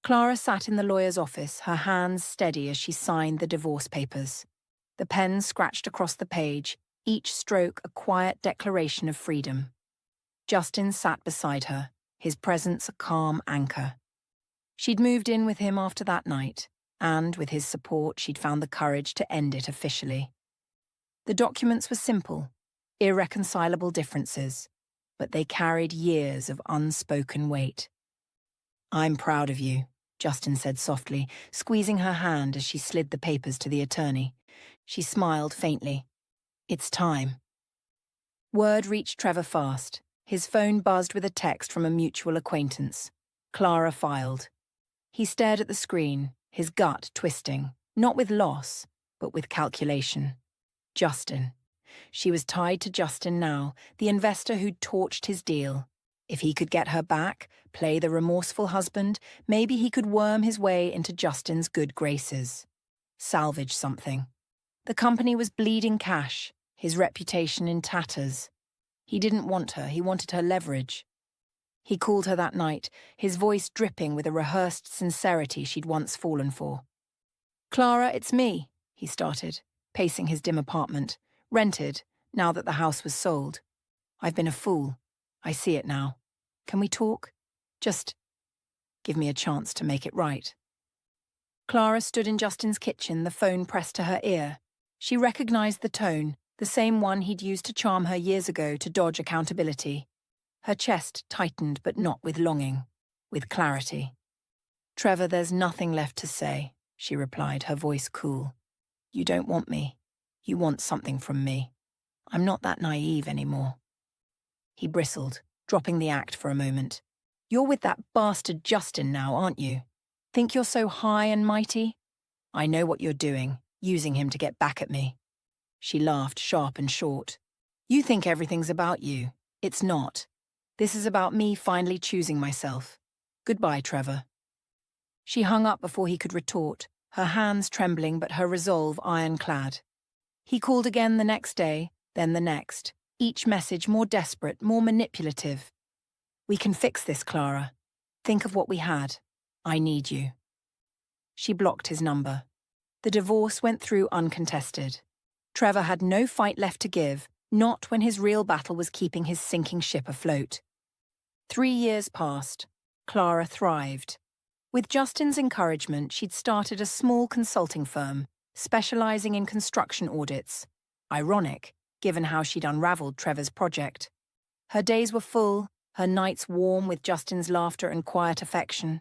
[SPEAKER 1] Clara sat in the lawyer's office, her hands steady as she signed the divorce papers. The pen scratched across the page, each stroke a quiet declaration of freedom. Justin sat beside her, his presence a calm anchor. She'd moved in with him after that night, and with his support she'd found the courage to end it officially. The documents were simple, irreconcilable differences, but they carried years of unspoken weight. I'm proud of you, Justin said softly, squeezing her hand as she slid the papers to the attorney. She smiled faintly. It's time. Word reached Trevor fast. His phone buzzed with a text from a mutual acquaintance. Clara filed. He stared at the screen, his gut twisting, not with loss, but with calculation. Justin. She was tied to Justin now, the investor who'd torched his deal. If he could get her back, play the remorseful husband, maybe he could worm his way into Justin's good graces. Salvage something. The company was bleeding cash, his reputation in tatters. He didn't want her, he wanted her leverage. He called her that night, his voice dripping with a rehearsed sincerity she'd once fallen for. "Clara, it's me," he started, pacing his dim apartment, rented, now that the house was sold. "I've been a fool. I see it now. Can we talk? Just give me a chance to make it right." Clara stood in Justin's kitchen, the phone pressed to her ear. She recognized the tone, the same one he'd used to charm her years ago to dodge accountability. Her chest tightened, but not with longing, with clarity. "Trevor, there's nothing left to say," she replied, her voice cool. "You don't want me. You want something from me. I'm not that naive anymore." He bristled, dropping the act for a moment. "You're with that bastard Justin now, aren't you? Think you're so high and mighty? I know what you're doing, using him to get back at me." She laughed, sharp and short. "You think everything's about you. It's not. This is about me finally choosing myself. Goodbye, Trevor." She hung up before he could retort, her hands trembling but her resolve ironclad. He called again the next day, then the next, each message more desperate, more manipulative. "We can fix this, Clara. Think of what we had. I need you." She blocked his number. The divorce went through uncontested. Trevor had no fight left to give, not when his real battle was keeping his sinking ship afloat. 3 years passed. Clara thrived. With Justin's encouragement, she'd started a small consulting firm, specializing in construction audits. Ironic, given how she'd unraveled Trevor's project. Her days were full, her nights warm with Justin's laughter and quiet affection.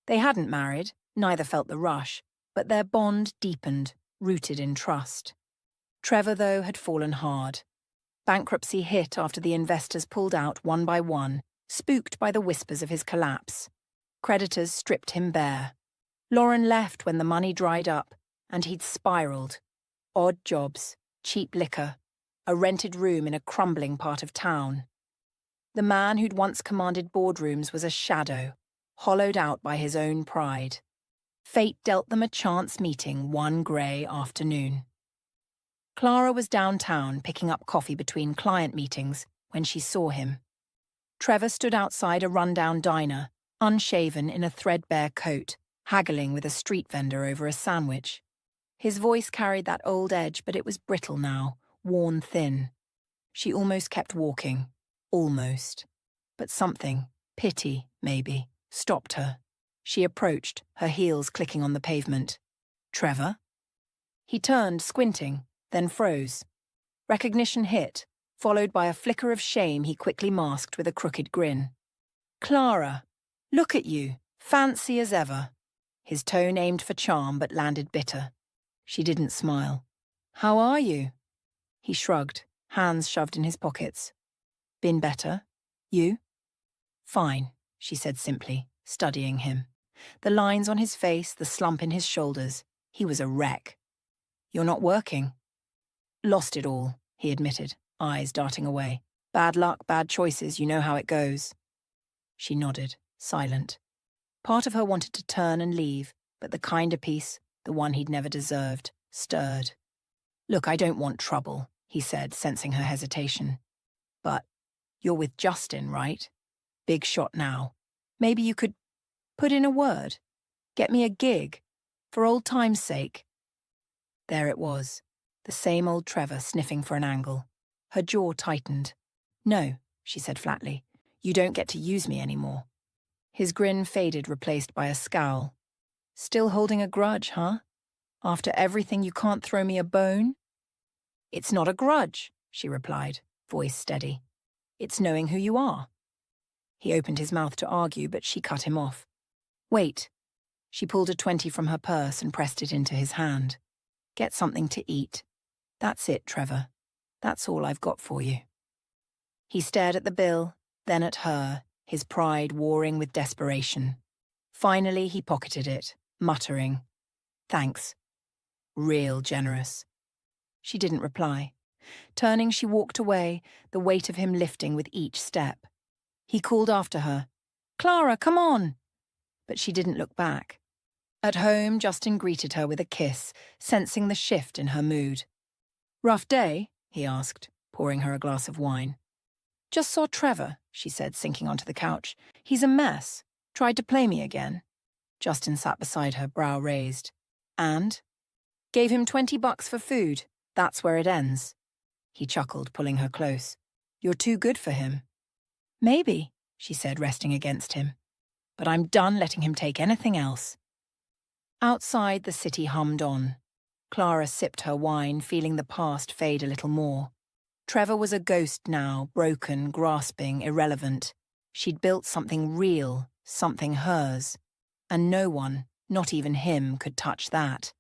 [SPEAKER 1] They hadn't married, neither felt the rush, but their bond deepened, rooted in trust. Trevor, though, had fallen hard. Bankruptcy hit after the investors pulled out one by one, spooked by the whispers of his collapse. Creditors stripped him bare. Lauren left when the money dried up, and he'd spiraled. Odd jobs, cheap liquor, a rented room in a crumbling part of town. The man who'd once commanded boardrooms was a shadow, hollowed out by his own pride. Fate dealt them a chance meeting one grey afternoon. Clara was downtown picking up coffee between client meetings when she saw him. Trevor stood outside a rundown diner, unshaven in a threadbare coat, haggling with a street vendor over a sandwich. His voice carried that old edge, but it was brittle now, worn thin. She almost kept walking. Almost. But something, pity, maybe, stopped her. She approached, her heels clicking on the pavement. "Trevor?" He turned, squinting, then froze. Recognition hit, followed by a flicker of shame he quickly masked with a crooked grin. "Clara, look at you, fancy as ever." His tone aimed for charm but landed bitter. She didn't smile. "How are you?" He shrugged, hands shoved in his pockets. "Been better? You?" "Fine," she said simply, studying him. The lines on his face, the slump in his shoulders. He was a wreck. "You're not working?" "Lost it all," he admitted, eyes darting away. "Bad luck, bad choices, you know how it goes." She nodded, silent. Part of her wanted to turn and leave, but the kinder piece, the one he'd never deserved, stirred. "Look, I don't want trouble," he said, sensing her hesitation. "But you're with Justin, right? Big shot now. Maybe you could put in a word. Get me a gig. For old time's sake." There it was, the same old Trevor sniffing for an angle. Her jaw tightened. "No," she said flatly. "You don't get to use me anymore." His grin faded, replaced by a scowl. "Still holding a grudge, huh? After everything, you can't throw me a bone?" "It's not a grudge," she replied, voice steady. "It's knowing who you are." He opened his mouth to argue, but she cut him off. "Wait." She pulled a 20 from her purse and pressed it into his hand. "Get something to eat. That's it, Trevor. That's all I've got for you." He stared at the bill, then at her, his pride warring with desperation. Finally, he pocketed it, muttering, "Thanks. Real generous." She didn't reply. Turning, she walked away, the weight of him lifting with each step. He called after her, "Clara, come on!" But she didn't look back. At home, Justin greeted her with a kiss, sensing the shift in her mood. "Rough day?" he asked, pouring her a glass of wine. Just saw Trevor, she said, sinking onto the couch. He's a mess. Tried to play me again. Justin sat beside her, brow raised. And? Gave him $20 for food. That's where it ends. He chuckled, pulling her close. You're too good for him. Maybe, she said, resting against him. But I'm done letting him take anything else. Outside, the city hummed on. Clara sipped her wine, feeling the past fade a little more. Trevor was a ghost now, broken, grasping, irrelevant. She'd built something real, something hers. And no one, not even him, could touch that.